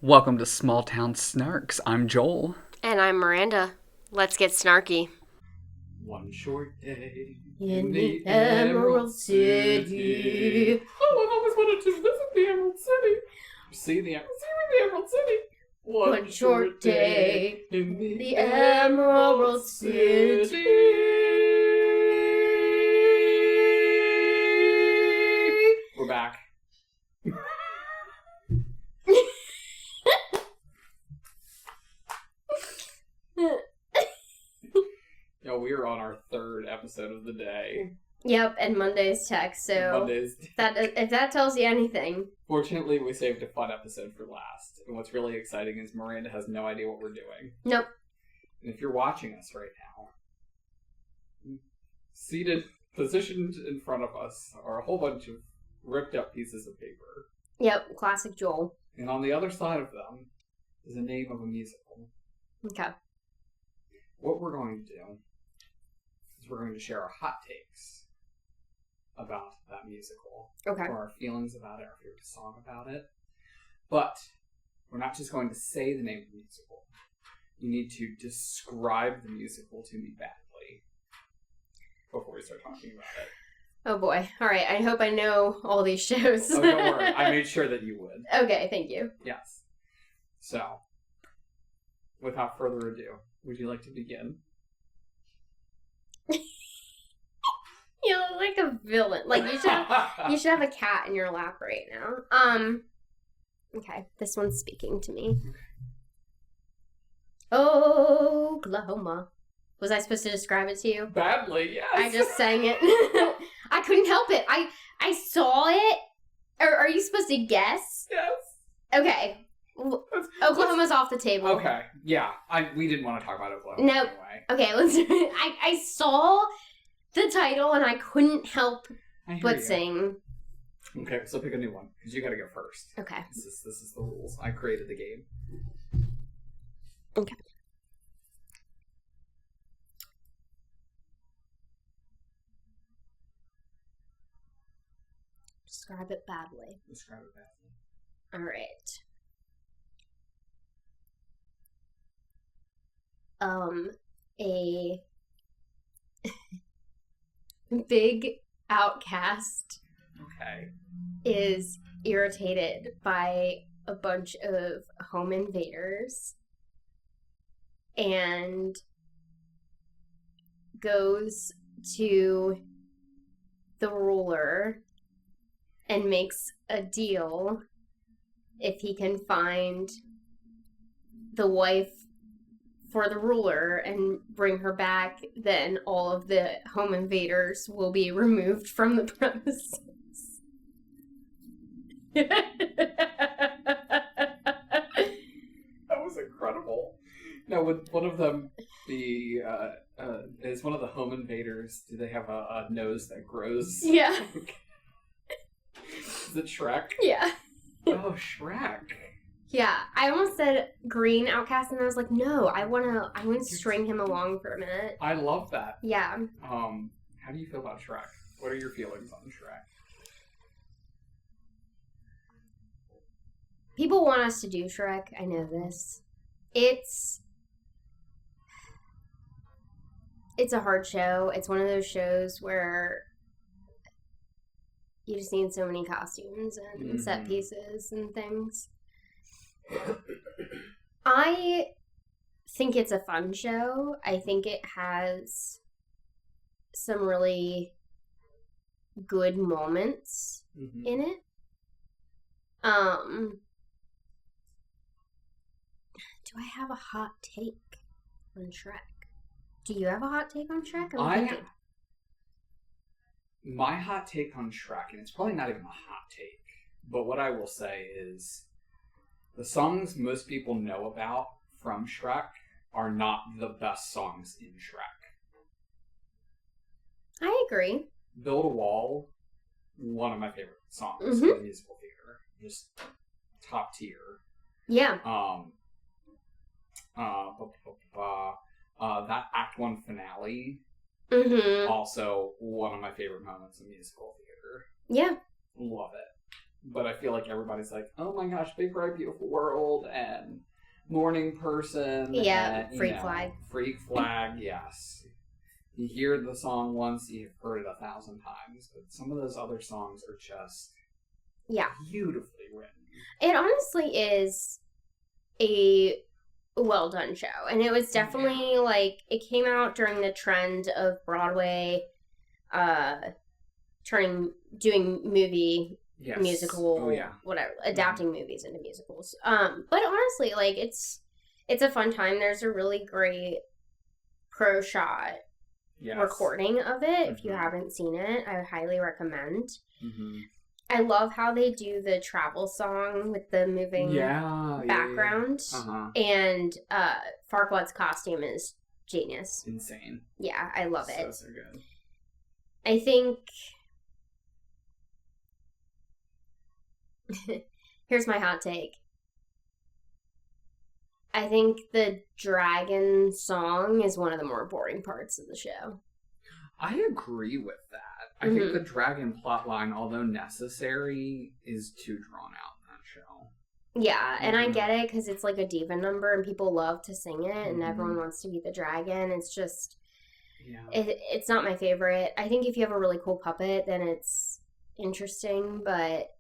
Welcome to Small Town Snarks. I'm Joel. And I'm Miranda. Let's get snarky. One short day In the Emerald City. Oh, I've always wanted to visit the Emerald City. See the Emerald City. One short day in the Emerald City. We're back. Yo, we are on our third episode of the day. Yep, and Monday's text, so Mondays. if that tells you anything. Fortunately, we saved a fun episode for last. And what's really exciting is Miranda has no idea what we're doing. Nope. And if you're watching us right now, seated, positioned in front of us are a whole bunch of ripped up pieces of paper. Yep, classic Joel. And on the other side of them is the name of a musical. Okay. What we're going to do is we're going to share our hot takes about that musical. Okay. Or our feelings about it, our favorite song about it. But we're not just going to say the name of the musical. You need to describe the musical to me badly before we start talking about it. Oh boy. Alright, I hope I know all these shows. Oh, don't worry. I made sure that you would. Okay, thank you. Yes. So, without further ado, would you like to begin? You look like a villain. Like you should have a cat in your lap right now. Okay, this one's speaking to me. Oklahoma. Was I supposed to describe it to you? Badly, yes. I just sang it. I couldn't help it. I saw it. Or are you supposed to guess? Yes. Okay. Oklahoma's off the table. Okay. Yeah. We didn't want to talk about Oklahoma Nope. anyway. Okay, let's. I saw the title and I couldn't help I hear but you. sing. Okay, so pick a new one because you got to go first. Okay. This is the rules. I created the game. Okay. Describe it badly. Describe it badly. All right. A big outcast Okay. is irritated by a bunch of home invaders and goes to the ruler and makes a deal if he can find the wife for the ruler and bring her back, then all of the home invaders will be removed from the premises. That was incredible. Now, would one of them be, is one of the home invaders, do they have a nose that grows? Yeah. Is it Shrek? Yeah. Oh, Shrek. Yeah, I almost said green outcast, and I was like, no, I want to string him along for a minute. I love that. Yeah. How do you feel about Shrek? What are your feelings on Shrek? People want us to do Shrek. I know this. It's a hard show. It's one of those shows where you just need so many costumes and set pieces and things. I think it's a fun show. I think it has some really good moments in it. Do I have a hot take on Shrek? Do you have a hot take on Shrek? My hot take on Shrek, and it's probably not even a hot take, but what I will say is the songs most people know about from Shrek are not the best songs in Shrek. I agree. Build a Wall, one of my favorite songs in the musical theater. Just top tier. Yeah. That Act 1 finale, also one of my favorite moments in musical theater. Yeah. Love it. but I feel like everybody's like, oh my gosh, Big Bright Beautiful World and Morning Person. Yeah, and, Freak Flag. Freak Flag, yes. You hear the song once, you've heard it 1,000 times, but some of those other songs are just beautifully written. It honestly is a well done show, and it was definitely like it came out during the trend of Broadway doing movie musical whatever, adapting movies into musicals. But honestly, like it's a fun time. There's a really great pro shot recording of it. If you haven't seen it, I highly recommend. I love how they do the travel song with the moving background. And Farquaad's costume is genius. Insane. Yeah, I love it. So good. I think here's my hot take. I think the dragon song is one of the more boring parts of the show. I agree with that. I think the dragon plotline, although necessary, is too drawn out in that show. Yeah, and I get it because it's like a diva number and people love to sing it and everyone wants to be the dragon. It's just, it's not my favorite. I think if you have a really cool puppet, then it's interesting. But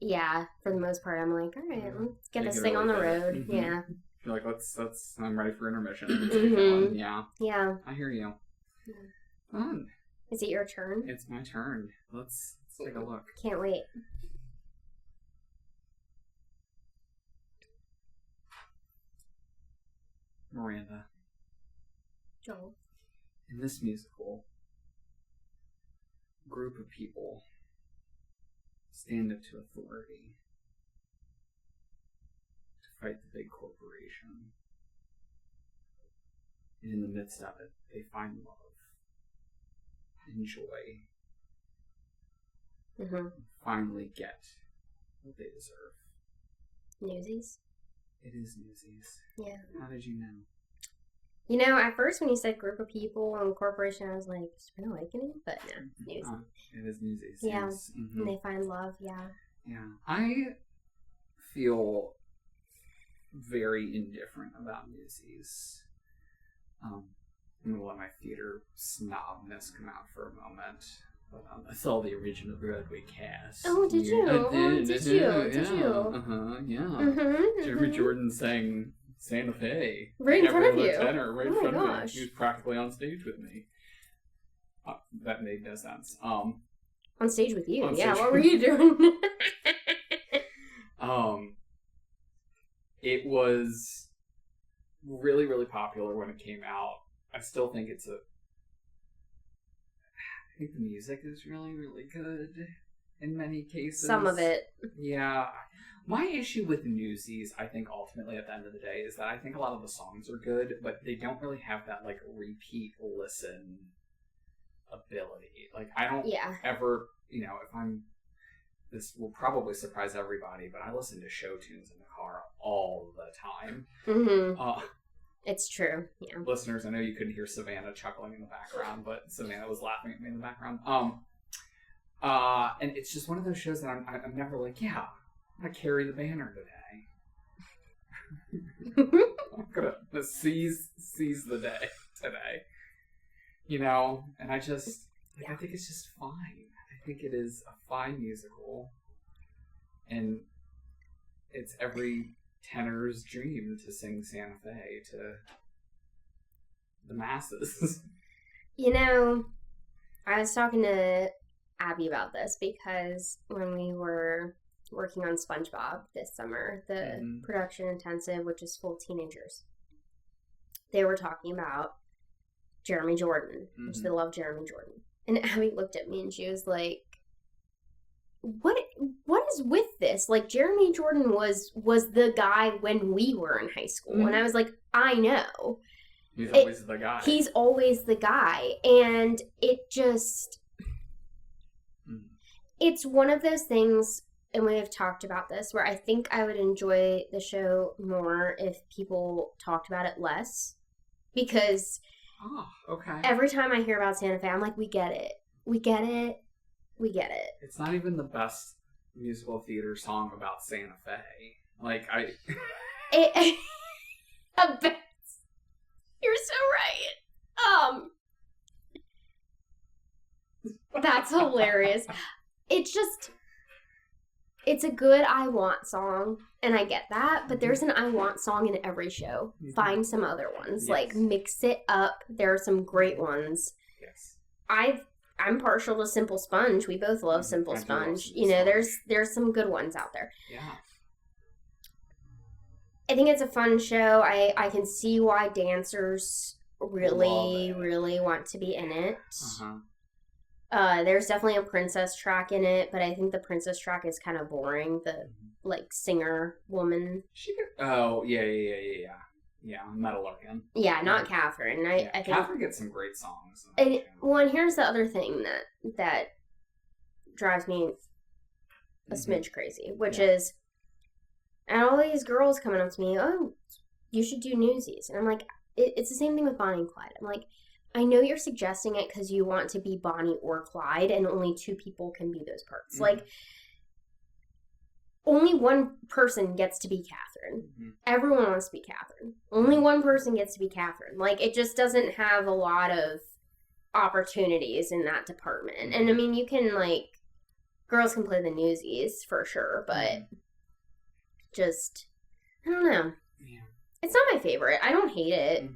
yeah, for the most part, I'm like, all right, let's get this thing on the road. Yeah. You're like, I'm ready for intermission. Let's get going. Yeah. I hear you. Fun. Is it your turn? It's my turn. Let's take a look. Can't wait. Miranda. Joel. In this musical, a group of people stand up to authority to fight the big corporation. And in the midst of it, they find love and joy. And finally get what they deserve. Newsies? It is Newsies. Yeah. How did you know? You know, at first when you said group of people and corporation, I was like, Spring Awakening? But no, Newsies. It is Newsies. Yeah. Yes. And they find love, yeah. Yeah. I feel very indifferent about Newsies. I'm going to let my theater snobness come out for a moment. But I saw the original Broadway cast. Oh, did you? I did. Did you? Jeremy Jordan sang Santa Fe. Right in front of you. Tenor, right in front of me. He was Gosh. practically on stage with me. That made no sense. On stage with you? On Yeah, stage what were you doing? It was really, really popular when it came out. I still think I think the music is really, really good in many cases. Some of it. Yeah. My issue with Newsies, I think ultimately at the end of the day, is that I think a lot of the songs are good, but they don't really have that, like, repeat listen ability. Like, I don't ever, this will probably surprise everybody, but I listen to show tunes in the car all the time. It's true, yeah. Listeners, I know you couldn't hear Savannah chuckling in the background, but Savannah was laughing at me in the background. And it's just one of those shows that I'm never like, yeah, I'm gonna carry the banner today. I'm gonna seize the day today. And I just, I think it's just fine. I think it is a fine musical. And it's every tenor's dream to sing Santa Fe to the masses. I was talking to Abby about this because when we were working on SpongeBob this summer, the production intensive, which is full teenagers, they were talking about Jeremy Jordan, which they love Jeremy Jordan. And Abby looked at me and she was like, what is with this? Like, Jeremy Jordan was the guy when we were in high school. And I was like, I know. He's always the guy. He's always the guy. And it just... It's one of those things, and we have talked about this, where I think I would enjoy the show more if people talked about it less. Because every time I hear about Santa Fe, I'm like, we get it. We get it. We get it. It's not even the best musical theater song about Santa Fe. Like, I bet. You're so right. That's hilarious. It's a good I Want song, and I get that, but there's an I Want song in every show. Find some other ones. Yes. Like, mix it up. There are some great ones. Yes. I'm partial to Simple Sponge. We both love Simple Sponge. You know, there's some good ones out there. Yeah. I think it's a fun show. I can see why dancers really, really want to be in it. There's definitely a princess track in it, but I think the princess track is kind of boring. The like singer woman. Yeah, Metallican. Yeah, not Catherine. I think Catherine gets some great songs. And here's the other thing that drives me a smidge crazy, which is, and all these girls coming up to me, oh, you should do Newsies, and I'm like, it's the same thing with Bonnie and Clyde. I'm like, I know you're suggesting it because you want to be Bonnie or Clyde, and only two people can be those parts. Like, only one person gets to be Catherine. Everyone wants to be Catherine. Only one person gets to be Catherine. Like, it just doesn't have a lot of opportunities in that department. And, I mean, you can, like, girls can play the Newsies for sure, but just, I don't know. Yeah. It's not my favorite. I don't hate it.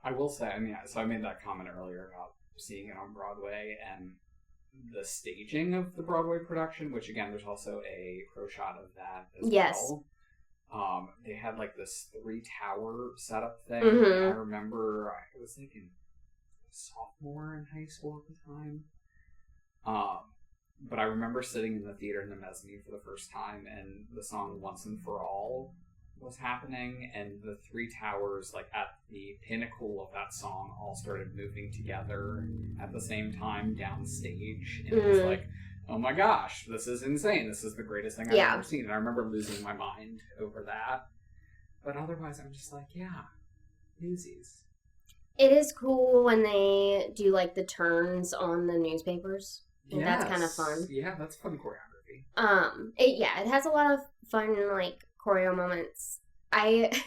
I will say, I mean, so I made that comment earlier about seeing it on Broadway and the staging of the Broadway production, which again, there's also a pro shot of that as well. They had like this 3-tower setup thing. I remember I was thinking sophomore in high school at the time. But I remember sitting in the theater in the mezzanine for the first time, and the song Once and For All was happening, and the 3 towers, like at the pinnacle of that song, all started moving together at the same time downstage, and it was like, oh my gosh, this is insane, this is the greatest thing I've ever seen. And I remember losing my mind over that, but otherwise I'm just like, yeah, Newsies. It is cool when they do like the turns on the newspapers. Yes. That's kind of fun. Yeah, that's fun choreography. It has a lot of fun like choreo moments. This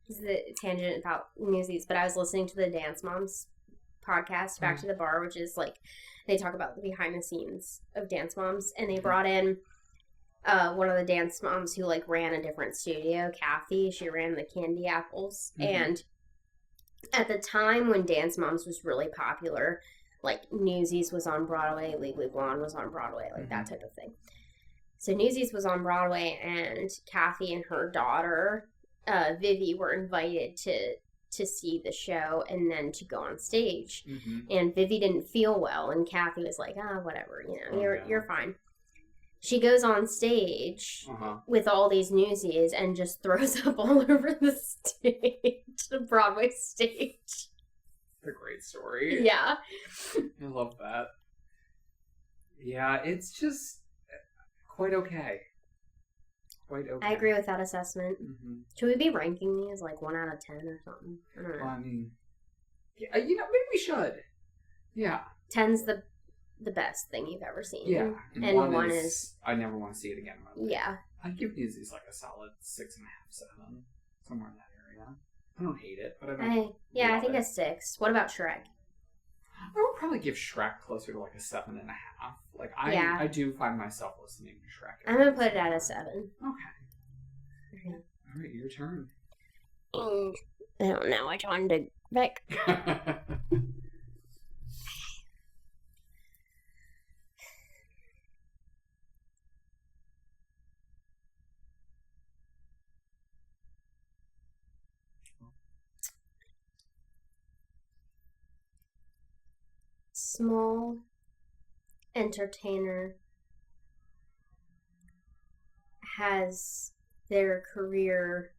is a tangent about Newsies, but I was listening to the Dance Moms podcast, Back to the Bar, which is like, they talk about the behind the scenes of Dance Moms, and they brought in one of the Dance Moms who like ran a different studio, Kathy. She ran the Candy Apples, and at the time when Dance Moms was really popular, like Newsies was on Broadway, Legally Blonde was on Broadway, like that type of thing. So Newsies was on Broadway, and Kathy and her daughter, Vivi, were invited to see the show and then to go on stage. And Vivi didn't feel well, and Kathy was like, whatever, you're fine. She goes on stage with all these Newsies and just throws up all over the stage, the Broadway stage. A great story. Yeah. I love that. Yeah, it's just quite okay. I agree with that assessment. Should we be ranking these like 1 out of 10 or something? I don't know. Well, I mean, yeah, maybe we should. Yeah. 10's the best thing you've ever seen. Yeah. And one is I never want to see it again. Yeah. I'd give Newsies like a solid 6.5, 7, somewhere in that area. I don't hate it, but I don't. I think a 6. What about Shrek? I would probably give Shrek closer to like a 7.5. Like I do find myself listening to Shrek. I'm gonna put it at a 7. Okay. All right, your turn. I don't know which one to pick. Small entertainer has their career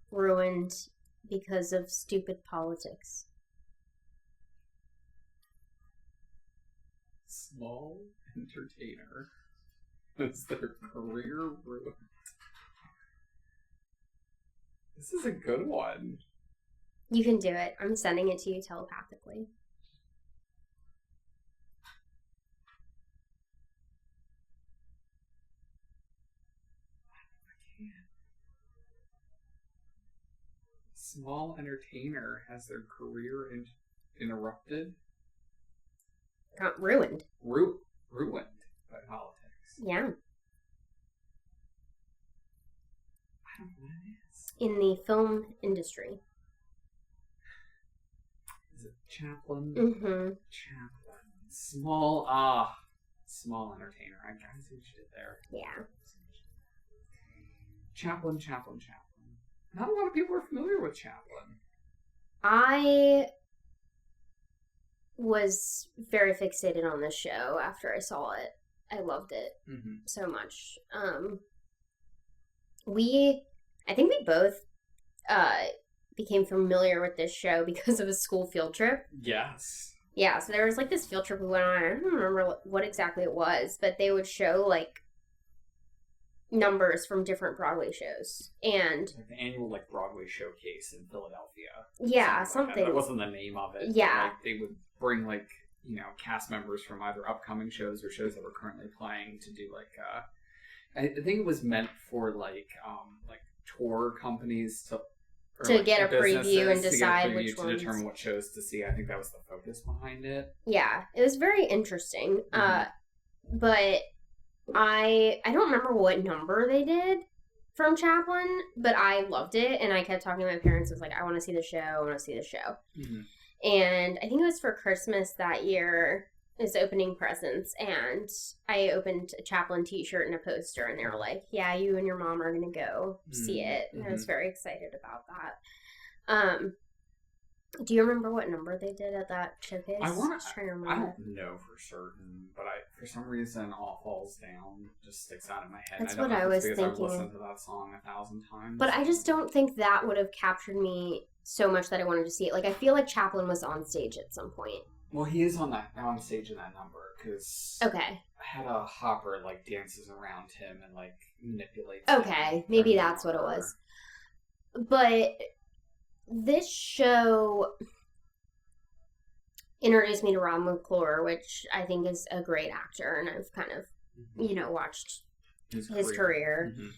ruined because of stupid politics. Small entertainer has their career ruined. This is a good one. You can do it. I'm sending it to you telepathically. small entertainer has their career interrupted? Got ruined. Ruined by politics. Yeah. I don't know what it is. In the film industry. Is it Chaplin? Mm-hmm. Chaplin. Small entertainer. I see what you did there. Yeah. Chaplin. Not a lot of people are familiar with Chaplin. I was very fixated on this show after I saw it. I loved it so much. I think we both became familiar with this show because of a school field trip. Yes. Yeah, so there was like this field trip we went on. I don't remember what exactly it was, but they would show like numbers from different Broadway shows. And like the annual like Broadway showcase in Philadelphia. Yeah, something. That wasn't the name of it. Yeah. Like, they would bring like, cast members from either upcoming shows or shows that were currently playing to do like I think it was meant for like tour companies to get a preview and decide which to ones. determine what shows to see. I think that was the focus behind it. Yeah, it was very interesting. But I don't remember what number they did from Chaplin, but I loved it, and I kept talking to my parents. I was like, I want to see the show. I want to see the show. Mm-hmm. And I think it was for Christmas that year. Is opening presents, and I opened a Chaplin t-shirt and a poster, and they were like, yeah, you and your mom are gonna go see it. And I was very excited about that. Do you remember what number they did at that showcase? I don't know for certain, but for some reason All Falls Down just sticks out in my head. That's I don't what know I was because thinking. I've listened to that song 1,000 times. But I just don't think that would have captured me so much that I wanted to see it. Like, I feel like Chaplin was on stage at some point. Well, he is on stage in that number because Hedda Hopper like dances around him and like manipulates. Okay, maybe that's what it was. But this show introduced me to Rob McClure, which I think is a great actor, and I've kind of watched his career. Mm-hmm.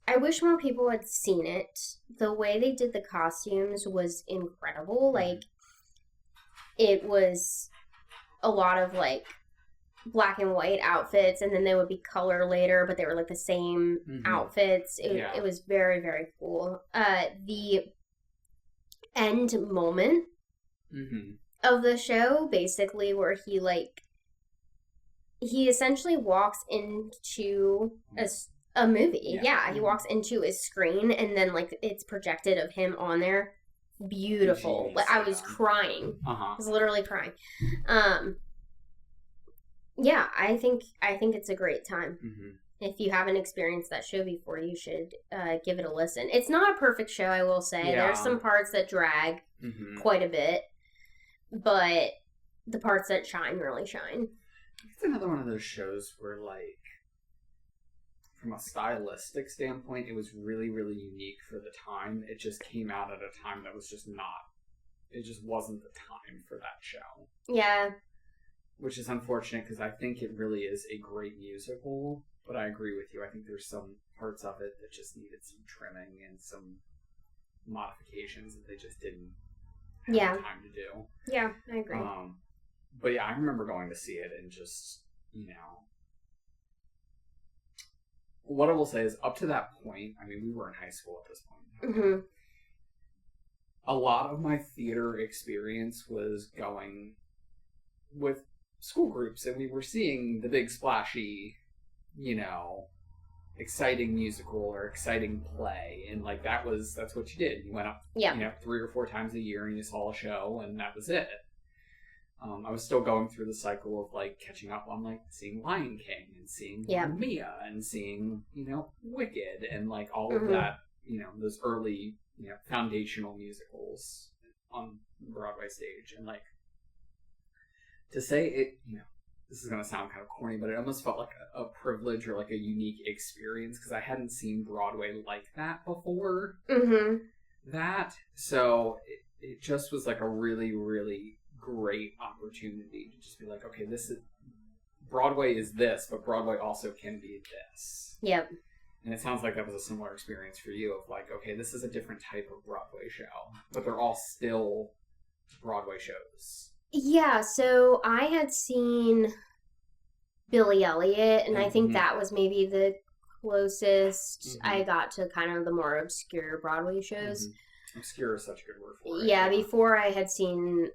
I wish more people had seen it. The way they did the costumes was incredible. Like, it was a lot of like black and white outfits, and then they would be color later, but they were like the same outfits. It was very, very cool. The end moment of the show, basically, where he essentially walks into a movie. Yeah, he walks into his screen, and then like it's projected of him on there. Beautiful. Like, I was crying. I was literally crying. Yeah, I think it's a great time. If you haven't experienced that show before, you should give it a listen. It's not a perfect show, I will say. There's some parts that drag quite a bit, but the parts that shine really shine. It's another one of those shows where, like, from a stylistic standpoint, it was really, really unique for the time. It just came out at a time that was just not. It just wasn't the time for that show. Yeah. Which is unfortunate because I think it really is a great musical. But I agree with you. I think there's some parts of it that just needed some trimming and some modifications that they just didn't have the time to do. Yeah, I agree. But yeah, I remember going to see it and just, what I will say is up to that point, I mean, we were in high school at this point. A lot of my theater experience was going with school groups, and we were seeing the big splashy, exciting musical or exciting play, and like that's what you did. You went up 3 or 4 times a year and you saw a show, and that was it. I was still going through the cycle of like catching up on like seeing Lion King and seeing Mia and seeing Wicked and like all of that, those early foundational musicals on the Broadway stage. And like, to say it, this is going to sound kind of corny, but it almost felt like a privilege or like a unique experience because I hadn't seen Broadway like that before. That. So it just was like a really, really great opportunity to just be like, okay, Broadway is this, but Broadway also can be this. Yep. And it sounds like that was a similar experience for you of like, okay, this is a different type of Broadway show, but they're all still Broadway shows. Yeah, so I had seen Billy Elliot, and I think that was maybe the closest I got to kind of the more obscure Broadway shows. Obscure is such a good word for it. Yeah, before I had seen,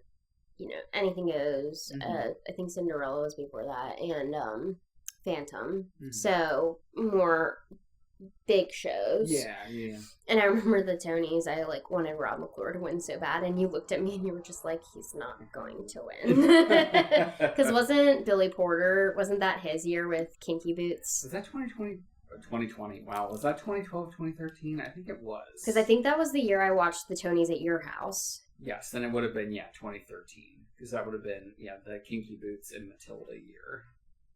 Anything Goes. I think Cinderella was before that, and Phantom. So more big shows. Yeah. And I remember the Tonys, I wanted Rob McClure to win so bad, and you looked at me and you were just like, he's not going to win. Because wasn't Billy Porter, wasn't that his year with Kinky Boots? Was that 2020? 2020. Wow. Was that 2012, 2013? I think it was. Because I think that was the year I watched the Tonys at your house. Yes, then it would have been, 2013. Because that would have been, the Kinky Boots and Matilda year.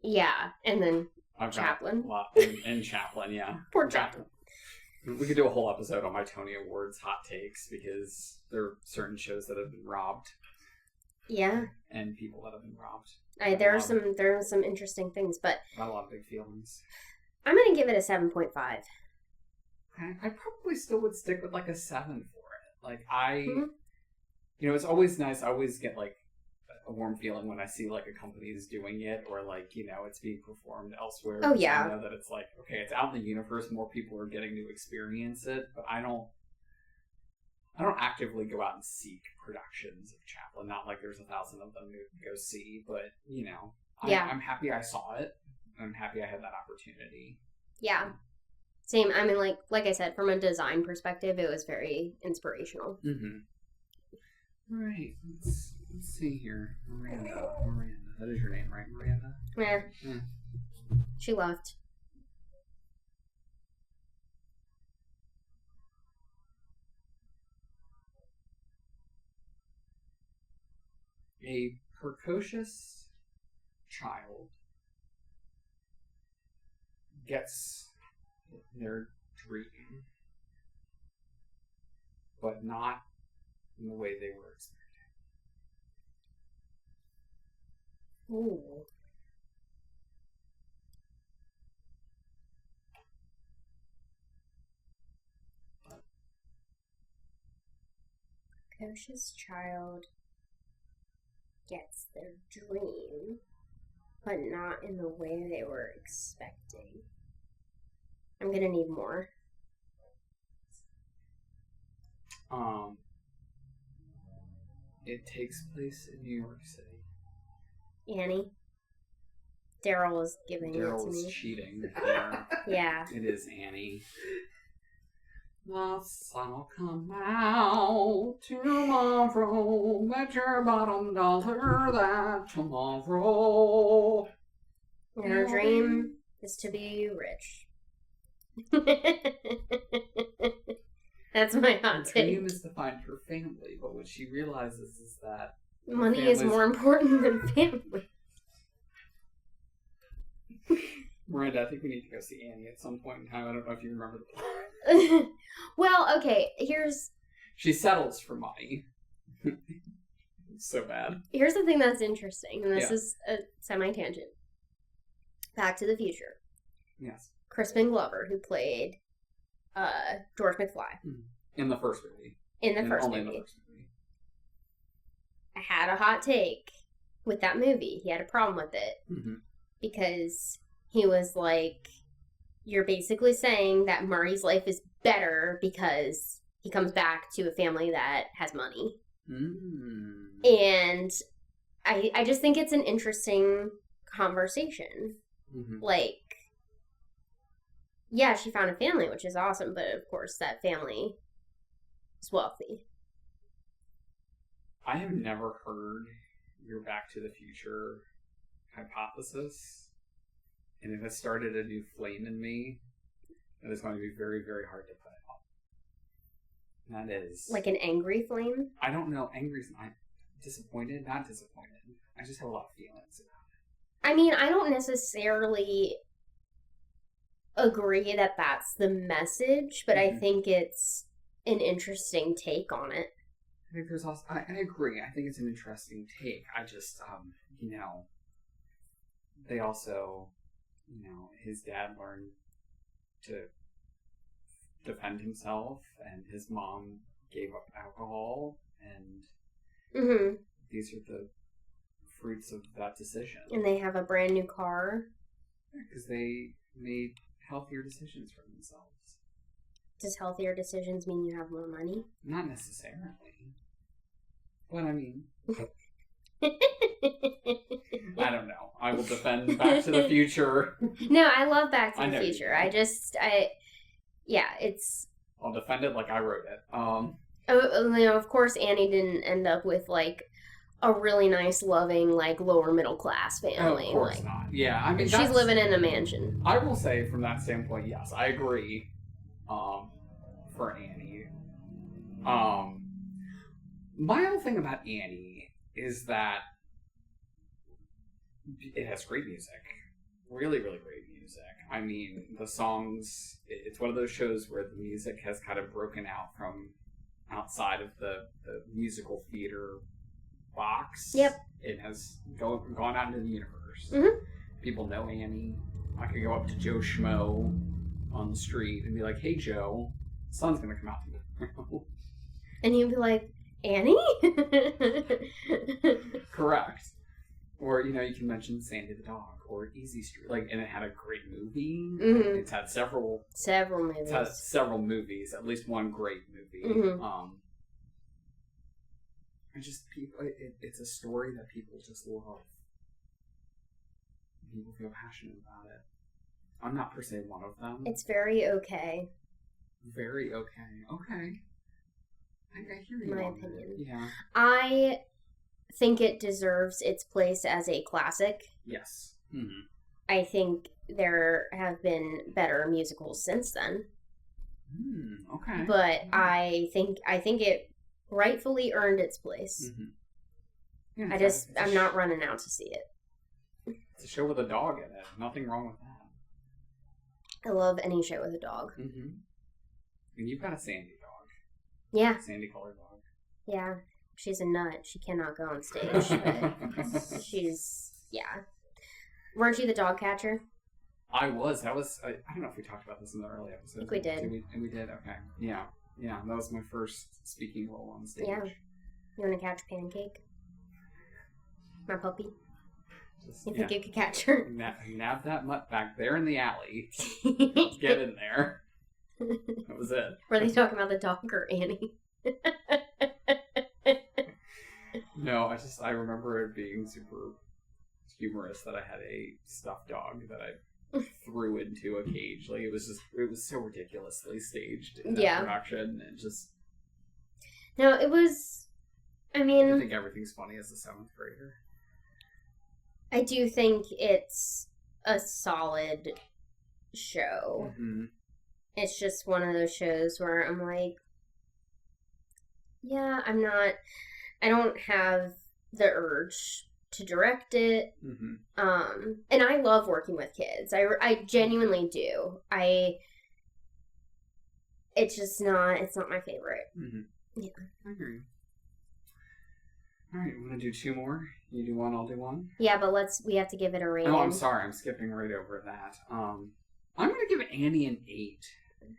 Yeah, and then Chaplin. And Chaplin, yeah. Poor Chaplin. We could do a whole episode on my Tony Awards hot takes because there are certain shows that have been robbed. Yeah. And people that have been robbed. There are some interesting things, but not a lot of big feelings. I'm gonna give it a 7.5. I probably still would stick with a 7 for it. It's always nice. I always get a warm feeling when I see a company is doing it or it's being performed elsewhere. Oh yeah. I know that it's okay, it's out in the universe, more people are getting to experience it, but I don't actively go out and seek productions of Chaplin. Not like there's 1,000 of them to go see, but I'm happy I saw it. I'm happy I had that opportunity. Yeah. Same. I mean, like I said, from a design perspective, it was very inspirational. All right. Let's see here. Miranda. That is your name, right, Miranda? Yeah. She left. A precocious child gets their dream, but not in the way they were expecting. Ooh. Precocious child gets their dream, but not in the way they were expecting. I'm gonna need more. It takes place in New York City. Annie. Daryl was giving it to me. Daryl was cheating. Yeah. It is Annie. The sun will come out tomorrow. Bet your bottom dollar that tomorrow. And her dream is to be rich. That's my hot take. Her dream is to find her family, but what she realizes is that money is more important than family. Miranda, I think we need to go see Annie at some point in time. I don't know if you remember the plot. Well, okay, She settles for money. It's so bad. Here's the thing that's interesting, and this is a semi-tangent. Back to the Future. Yes. Crispin Glover, who played George McFly. In the first movie. In the first movie. I had a hot take with that movie. He had a problem with it. Because he was like, you're basically saying that Marty's life is better because he comes back to a family that has money. And I just think it's an interesting conversation. Yeah, she found a family, which is awesome, but of course that family is wealthy. I have never heard your Back to the Future hypothesis, and it has started a new flame in me that is going to be very, very hard to put out. And that is... Like an angry flame? I don't know. Angry is not disappointed. Not disappointed. I just have a lot of feelings about it. I mean, I don't necessarily agree that that's the message, but I think it's an interesting take on it. I think there's also... I agree. I think it's an interesting take. I just, they also, his dad learned to defend himself, and his mom gave up alcohol, and Mm-hmm. these are the fruits of that decision. And they have a brand new car. Because they made healthier decisions for themselves. Does healthier decisions mean you have more money? Not necessarily. But I mean, I don't know. I will defend Back to the Future. No, I love Back to I the know you Future. do. It's. I'll defend it like I wrote it. Of course, Annie didn't end up with like a really nice, loving, like lower middle class family. Of course like, not. Yeah, I mean, she's living in a mansion. I will say, from that standpoint, yes, I agree. For Annie, my whole thing about Annie is that it has great music, really, really great music. I mean, the songs. It's one of those shows where the music has kind of broken out from outside of the musical theater box. Yep. It has gone out into the universe. Mm-hmm. People know Annie. I could go up to Joe Schmo on the street and be like, "Hey, Joe, the sun's gonna come out tomorrow." And he'd be like, Annie? Correct. Or, you can mention Sandy the Dog or Easy Street. And it had a great movie. Mm-hmm. It's had several movies. It's had several movies, at least one great movie. Mm-hmm. It's a story that people just love. People feel passionate about it. I'm not per se one of them. It's very okay. Very okay. Okay. I hear you. My on opinion. that. Yeah. I think it deserves its place as a classic. Yes. Mm-hmm. I think there have been better musicals since then. Okay. But I think it rightfully earned its place. Mm-hmm. Yeah, I'm not running out to see it. It's a show with a dog in it. Nothing wrong with that. I love any show with a dog. Mm-hmm. And you've got a Sandy dog. Yeah. Sandy colored dog. Yeah. She's a nut. She cannot go on stage. But yeah. Weren't you the dog catcher? I was. I don't know if we talked about this in the early episodes. I think we did. We did? Okay. Yeah. Yeah. That was my first speaking role on stage. Yeah. You want to catch Pancake? My puppy? You think you could catch her? Nab that mutt back there in the alley. Get in there. That was it. Were they talking about the dog or Annie? No, I remember it being super humorous that I had a stuffed dog that I threw into a cage. It was so ridiculously staged in that production, and just. No, it was. I mean, I think everything's funny as a 7th grader. I do think it's a solid show. Mm-hmm. It's just one of those shows where I'm like, yeah, I don't have the urge to direct it. Mm-hmm. And I love working with kids. I genuinely do. It's not my favorite. Mm-hmm. Yeah. I agree. All right, we want to do 2 more? You do 1, I'll do 1? Yeah, but we have to give it a rating. Oh, I'm sorry, I'm skipping right over that. I'm going to give Annie an 8.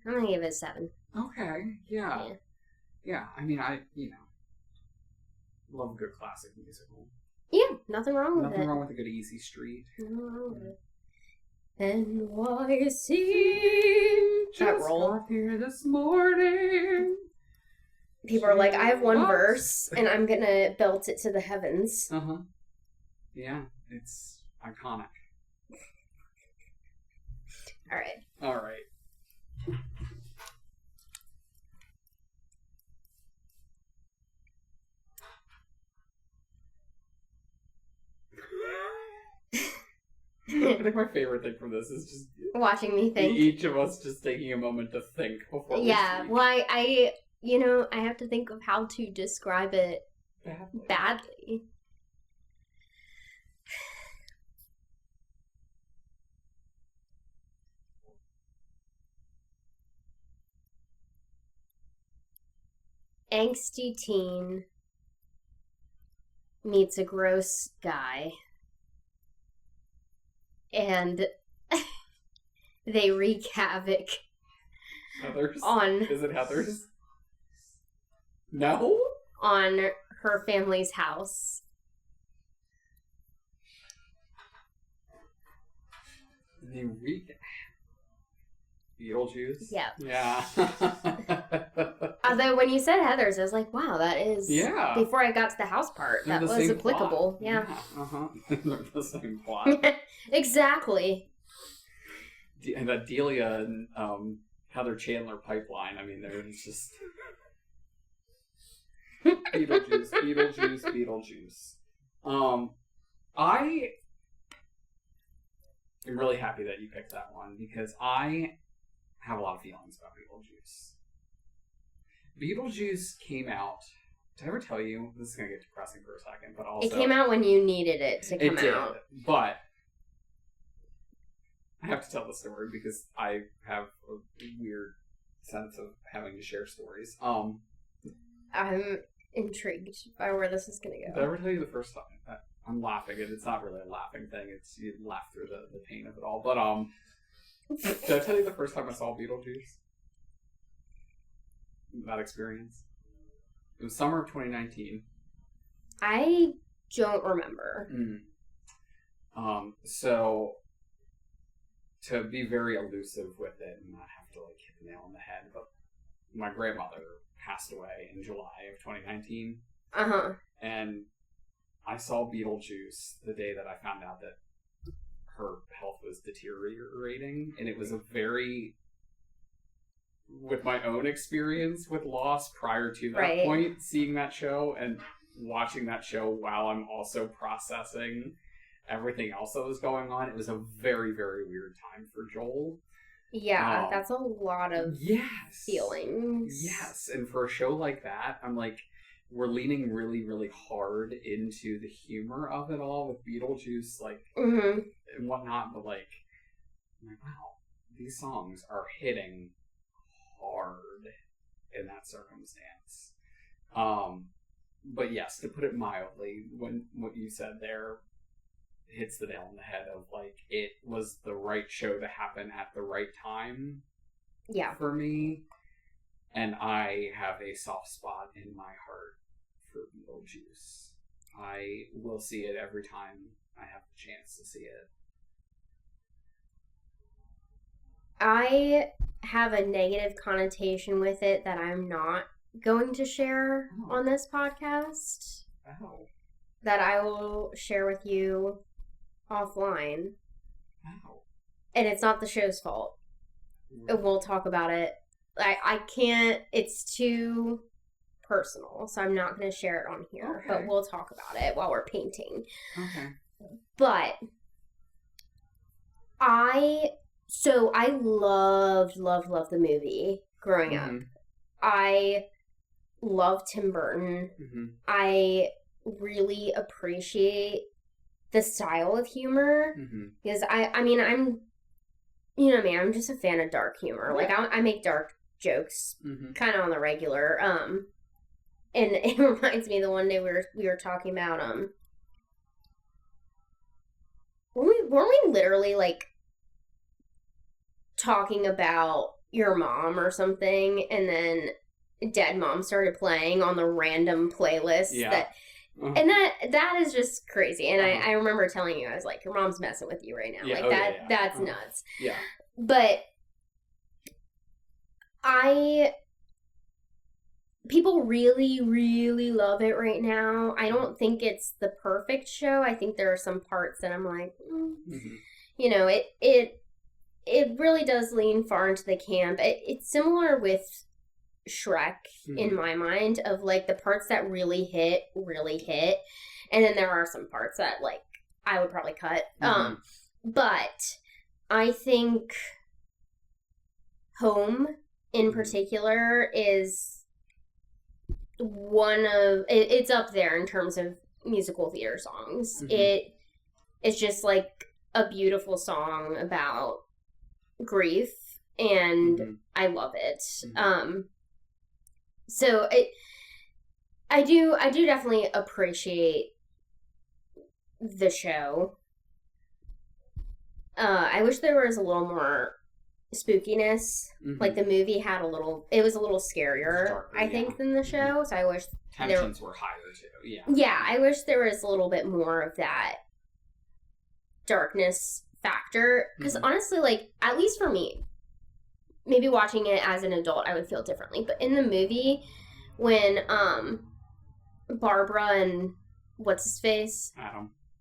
I'm going to give it a 7. Okay, yeah. Yeah, I mean, love a good classic musical. Yeah, nothing wrong with it. Nothing wrong with a good Easy Street. Nothing wrong with it. NYC. Just got here this morning. People are like, I have one verse, and I'm going to belt it to the heavens. Uh-huh. Yeah, it's iconic. All right. I think my favorite thing from this is just watching me think. Each of us just taking a moment to think before we speak. Well, I have to think of how to describe it badly. Angsty teen meets a gross guy, and they wreak havoc Heather's? On Is it Heather's? No? on her family's house. The Beetlejuice? Yep. Yeah. Although when you said Heather's, I was like, wow, that is... Yeah. Before I got to the house part, They're that the was same applicable. plot. Yeah. Uh-huh. They're the same plot. Exactly. And that Delia and Heather Chandler pipeline, I mean, there's just... Beetlejuice. I am really happy that you picked that one because I have a lot of feelings about Beetlejuice. Beetlejuice came out. Did I ever tell you? This is going to get depressing for a second, but also... It came out when you needed it to come out. It did, but I have to tell the story because I have a weird sense of having to share stories. I'm intrigued by where this is going to Did go. I ever tell you the first time? I'm laughing, and it's not really a laughing thing. It's you laugh through the pain of it all. But did I tell you the first time I saw Beetlejuice? That experience. It was summer of 2019. I don't remember. So to be very elusive with it and not have to like hit the nail on the head, but my grandmother passed away in July of 2019. Uh-huh. And I saw Beetlejuice the day that I found out that her health was deteriorating, and it was a very, with my own experience with loss prior to that point, seeing that show and watching that show while I'm also processing everything else that was going on, it was a very, very weird time for Joel. Yeah, that's a lot of feelings. Yes, and for a show like that, I'm like, we're leaning really, really hard into the humor of it all with Beetlejuice, like, and whatnot, but like, I'm like, wow, these songs are hitting hard in that circumstance. But yes, to put it mildly, when what you said there hits the nail on the head of like, it was the right show to happen at the right time. Yeah. For me. And I have a soft spot in my heart for Beetlejuice. I will see it every time I have the chance to see it. I have a negative connotation with it that I'm not going to share on this podcast. Oh. That I will share with you offline. Oh. And it's not the show's fault. Really? We'll talk about it. I can't, it's too personal, so I'm not going to share it on here, but we'll talk about it while we're painting. Okay. But I loved the movie growing up. I love Tim Burton. I really appreciate the style of humor because I mean, I'm, you know me, I'm just a fan of dark humor. Like I make dark jokes kind of on the regular. And it reminds me the one day we were talking about weren't we literally like talking about your mom or something, and then Dead Mom started playing on the random playlist and that is just crazy. And I remember telling you, I was like, your mom's messing with you right now. That's nuts. Yeah. But people really, really love it right now. I don't think it's the perfect show. I think there are some parts that I'm like, you know, it really does lean far into the camp. It's similar with Shrek in my mind, of like the parts that really hit, and then there are some parts that like I would probably cut. But I think Home in particular is one of it's up there in terms of musical theater songs. It's just like a beautiful song about grief, and I love it. So I do definitely appreciate the show. I wish there was a little more spookiness. Mhm. Like the movie had it was a little scarier, Darker, I think, yeah. than the show. So I wish Tensions were higher too. Yeah. Yeah, I wish there was a little bit more of that darkness factor. Because honestly, like, at least for me, maybe watching it as an adult, I would feel differently. But in the movie, when Barbara and what's his face?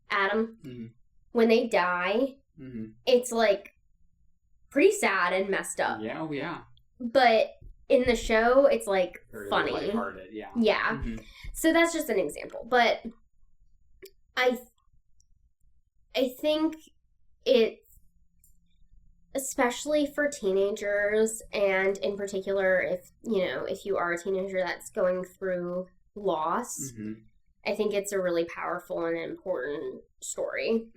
Adam. Mm-hmm. When they die, it's like pretty sad and messed up. Yeah, oh yeah. But in the show, it's like very funny. lighthearted, yeah. Yeah. Mm-hmm. So that's just an example. But I think it, especially for teenagers, and in particular if you are a teenager that's going through loss, I think it's a really powerful and important story.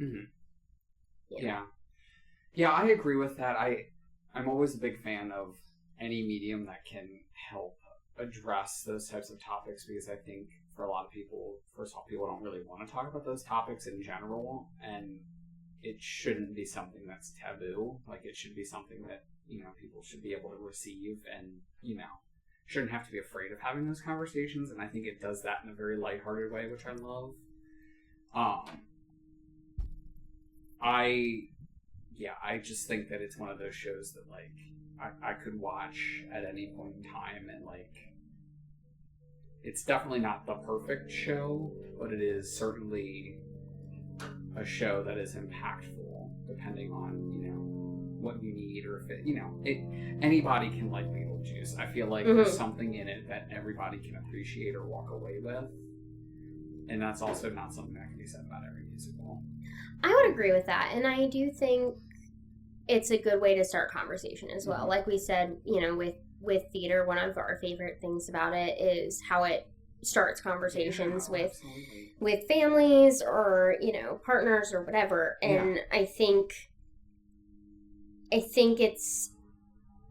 Yeah, I agree with that. I'm always a big fan of any medium that can help address those types of topics, because I think for a lot of people, first of all, people don't really want to talk about those topics in general, and it shouldn't be something that's taboo. Like, it should be something that, people should be able to receive and, shouldn't have to be afraid of having those conversations, and I think it does that in a very lighthearted way, which I love. I just think that it's one of those shows that, like, I could watch at any point in time, and, like, it's definitely not the perfect show, but it is certainly a show that is impactful, depending on, what you need, or if anybody can like Beetlejuice. I feel like there's something in it that everybody can appreciate or walk away with, and that's also not something that can be said about every musical. I would agree with that, and I do think it's a good way to start conversation as well. Like we said, with theater, one of our favorite things about it is how it starts conversations with families or partners or whatever. And I think it's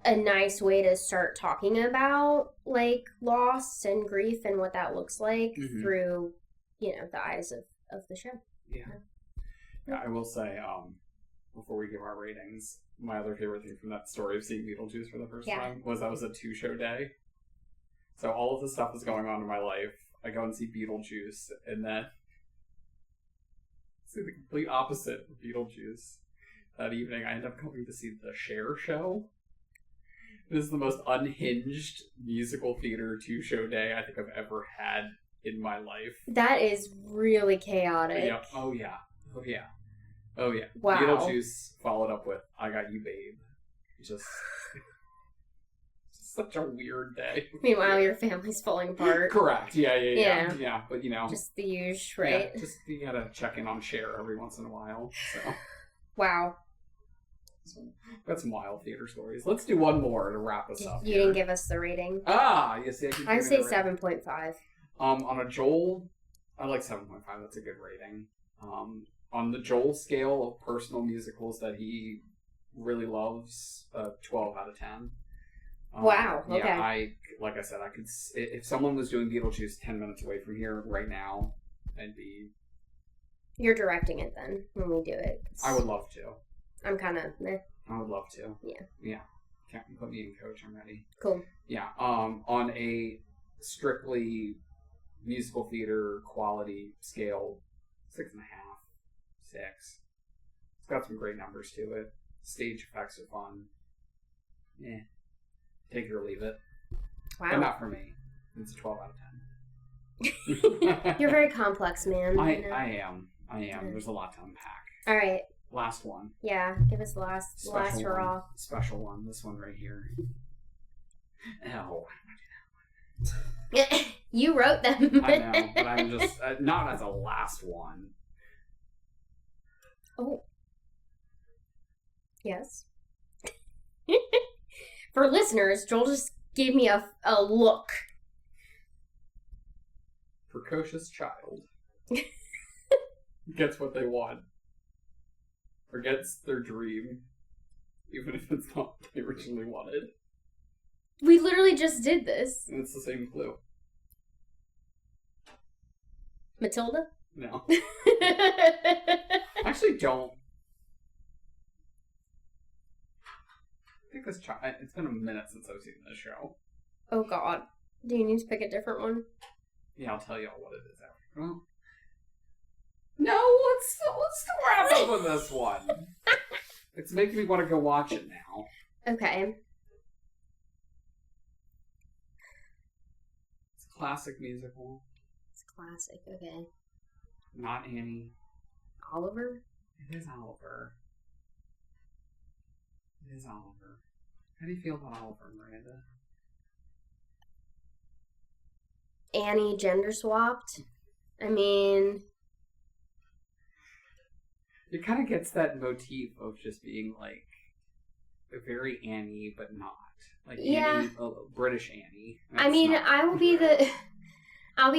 a nice way to start talking about, like, loss and grief and what that looks like through the eyes of the show. Yeah, I will say, before we give our ratings, my other favorite thing from that story of seeing Beetlejuice for the first time was that was a 2-show day. So all of the stuff is going on in my life. I go and see Beetlejuice, and then see the complete opposite of Beetlejuice. That evening, I end up coming to see the Cher show. This is the most unhinged musical theater 2-show day I think I've ever had in my life. That is really chaotic. Yeah. Oh, yeah. Oh, yeah. Oh, yeah. Wow. Beetlejuice followed up with I Got You, Babe. Just such a weird day. Meanwhile, your family's falling apart. Correct. Yeah. But, just the usual, right? Yeah, just you gotta check in on Cher every once in a while. So. Wow. So, got some wild theater stories. Let's do one more to wrap us up. You didn't give us the rating. You see, I say 7.5. On a Joel, I like 7.5. That's a good rating. On the Joel scale of personal musicals that he really loves, 12 out of 10. Wow. Okay. Yeah, like I said, I could, if someone was doing Beetlejuice 10 minutes away from here right now, I'd be. You're directing it then when we do it. I would love to. I'm kind of meh. I would love to. Yeah. Can't put me in coach. I'm ready. Cool. Yeah. On a strictly musical theater quality scale, 6.5, 6. It's got some great numbers to it. Stage effects are fun. Take it or leave it. Wow. But not for me. It's a 12 out of 10. You're very complex, man. I am. There's a lot to unpack. All right. Last one. Yeah, give us the last hurrah. Special one. This one right here. Oh. You wrote them. I know, but I'm just not as a last one. Oh. Yes. For listeners, Joel just gave me a look. Precocious child gets what they want. Or gets their dream, even if it's not what they originally wanted. We literally just did this. And it's the same clue. Matilda? No. I actually don't. think it's been a minute since I've seen this show. Oh God. Do you need to pick a different one? Yeah, I'll tell you all what it is after. Well, no, let's wrap up with this one. It's making me want to go watch it now. Okay. It's a classic musical. It's classic. Okay. Not Annie. Oliver? It is Oliver. It is Oliver. How do you feel about Oliver, Miranda? Annie gender swapped. I mean, It kind of gets that motif of just being like a very Annie, but not like Yeah. Annie, British Annie. I mean, not- I'll be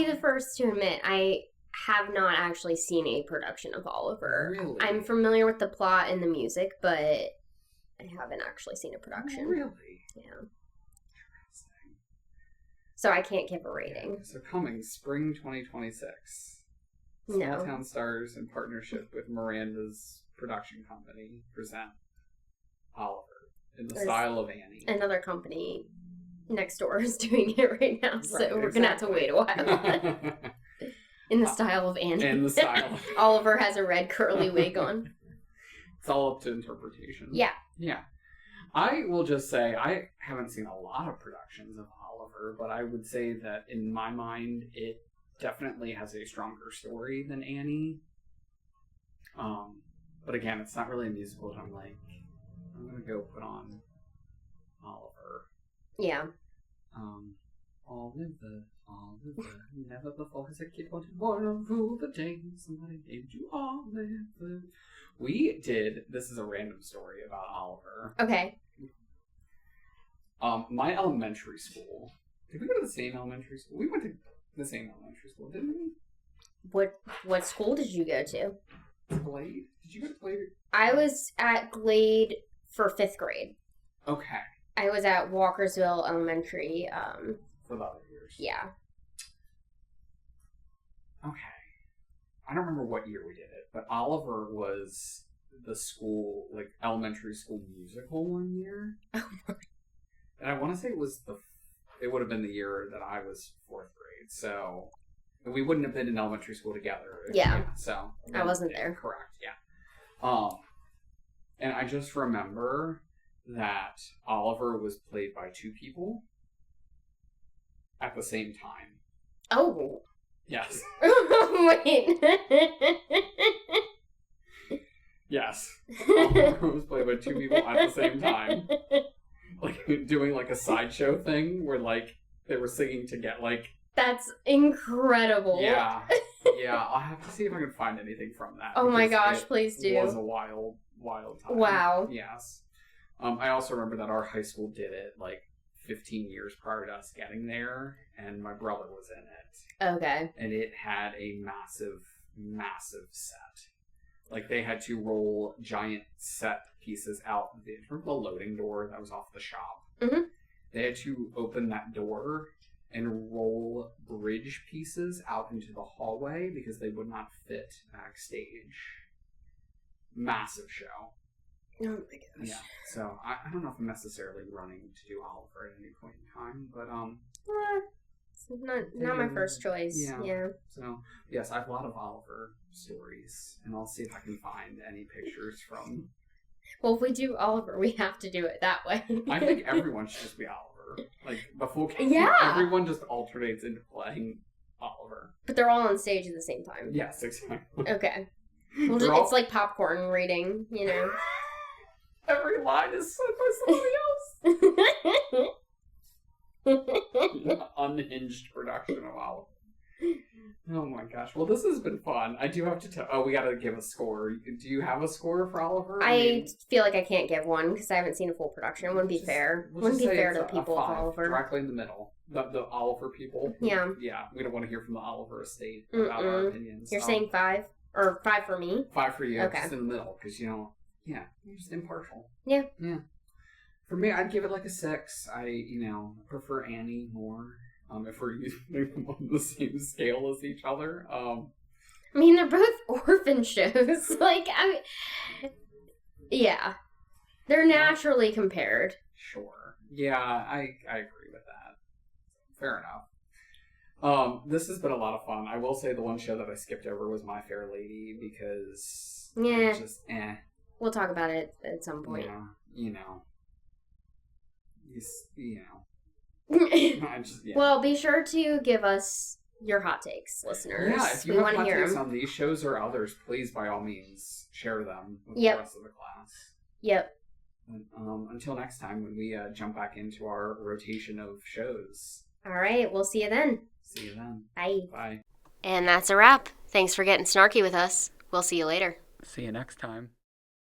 the first to admit I have not actually seen a production of Oliver. Really? I'm familiar with the plot and the music, but I haven't actually seen a Oh, production. really? Yeah. Interesting. So I can't give a rating. So coming spring 2026. Small No. Town Stars in partnership with Miranda's production company present Oliver in the There's style of Annie. Another company next door is doing it right now, so Right, we're gonna have to wait a while. exactly. In the style of Annie. In the style. Oliver has a red curly wig on. It's all up to interpretation. Yeah. Yeah. I will just say, I haven't seen a lot of productions of Oliver, but I would say that in my mind, it definitely has a stronger story than Annie. But again, it's not really a musical, and I'm like, I'm going to go put on Oliver. Yeah. Oliver, never before has a kid wanted more to rule the day. Somebody named you Oliver. This is a random story about Oliver. Okay. My elementary school, did we go to the same elementary school? We went to the same elementary school, didn't we? What school did you go to? Glade? Did you go to Glade? I was at Glade for 5th grade. Okay. I was at Walkersville Elementary. For the other years. Yeah. Okay. I don't remember what year we did it, but Oliver was the school, like, elementary school musical one year. And I want to say it would have been the year that I was 4th grade, so we wouldn't have been in elementary school together. Yeah. So I wasn't there. Correct, yeah. And I just remember that Oliver was played by 2 people at the same time. Oh. Yes. Wait. Yes. Oliver was played by 2 people at the same time. Like, doing, like, a sideshow thing where, like, they were singing to get, like... That's incredible. Yeah. Yeah, I'll have to see if I can find anything from that. Oh my because gosh, please do. It was a wild, wild time. Wow. Yes. I also remember that our high school did it, like, 15 years prior to us getting there, and my brother was in it. Okay. And it had a massive, massive set. Like, they had to roll giant set pieces out. Remember the loading door that was off the shop? Mm-hmm. They had to open that door and roll bridge pieces out into the hallway because they would not fit backstage. Massive show. Oh my gosh. Yeah. So, I don't know if I'm necessarily running to do Oliver at any point in time, but, It's not my first choice. Yeah. So, yes, I have a lot of Oliver stories, and I'll see if I can find any pictures from... Well, if we do Oliver, we have to do it that way. I think everyone should just be Oliver. Like, before Yeah. everyone just alternates into playing Oliver. But they're all on stage at the same time. Yes, exactly. Okay. They're Well, all- it's like popcorn reading, you know. Every line is said by somebody else. Unhinged production of Oliver. Oh my gosh. Well, this has been fun. I do have to tell... Oh, we gotta give a score. Do you have a score for Oliver? I feel like I can't give one because I haven't seen a full production. It wouldn't be Just- fair. we'll Wouldn't just be say fair it's to the people a of 5, Oliver. directly in the middle. The Oliver people. Yeah. Yeah, we don't want to hear from the Oliver estate about our opinions. You're saying 5? Or 5 for me? 5 for you, Okay. just in the middle, because, you know, yeah, you're just impartial. Yeah. Yeah. For me, I'd give it like a 6. I prefer Annie more. If we're using them on the same scale as each other. I mean, they're both orphan shows. Yeah. They're naturally compared. Sure. Yeah, I agree with that. Fair enough. This has been a lot of fun. I will say the one show that I skipped over was My Fair Lady because Yeah. it's just We'll talk about it at some point. Yeah, you know. I just, yeah. Well, be sure to give us your hot takes, listeners. Yeah, if you we have want to hot hear takes them. on these shows or others, please, by all means, share them with Yep. the rest of the class. Yep. Until next time, when we jump back into our rotation of shows. All right, we'll see you then. See you then. Bye. Bye. And that's a wrap. Thanks for getting snarky with us. We'll see you later. See you next time.